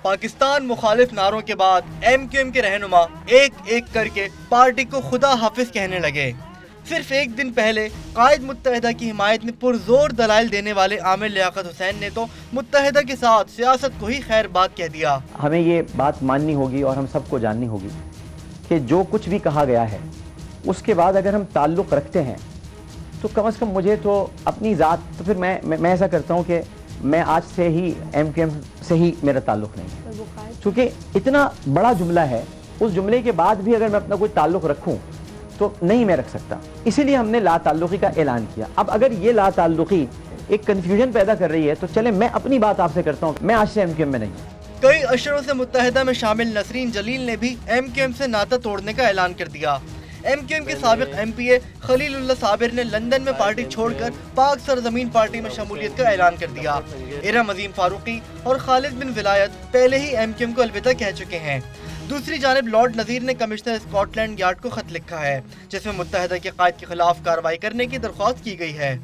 پاکستان مخالف نعروں کے بعد ایم کیو ایم کے رہنما ایک ایک کر کے پارٹی کو خدا حافظ کہنے لگے۔ صرف ایک دن پہلے قائد متحدہ کی حمایت میں پرزور دلائل دینے والے عامر لیاقت حسین نے تو متحدہ کے ساتھ سیاست کو ہی خیر بات کہہ دیا۔ ہمیں یہ بات ماننی ہوگی اور ہم سب کو جاننی ہوگی کہ جو کچھ بھی کہا گیا ہے اس کے بعد اگر ہم تعلق رکھتے ہیں تو کم از کم مجھے تو اپنی ذات تو پھر میں ایسا کرتا ہوں کہ میں آج سے ہی ایم کیو ایم سے ہی میرا تعلق نہیں ہے، چونکہ اتنا بڑا جملہ ہے، اس جملے کے بعد بھی اگر میں اپنا کوئی تعلق رکھوں تو نہیں میں رکھ سکتا، اسی لیے ہم نے لا تعلقی کا اعلان کیا۔ اب اگر یہ لا تعلقی ایک کنفیوژن پیدا کر رہی ہے تو چلیں میں اپنی بات آپ سے کرتا ہوں، میں آج سے ایم کیو ایم میں نہیں ہوں۔ کئی اشروں سے متحدہ میں شامل نسرین جلیل نے بھی ایم کیو ایم سے ناطہ توڑنے کا اعلان کر دیا۔ ایم کیو ایم کے سابق ایم پی اے خلیل اللہ صابر نے لندن میں پارٹی چھوڑ کر پاک سرزمین پارٹی میں شمولیت کا اعلان کر دیا۔ ارم عظیم فاروقی اور خالد بن ولایت پہلے ہی ایم کیو ایم کو الوداع کہہ چکے ہیں۔ دوسری جانب لارڈ نذیر نے کمشنر اسکاٹ لینڈ یارڈ کو خط لکھا ہے جس میں متحدہ کے قائد کے خلاف کارروائی کرنے کی درخواست کی گئی ہے۔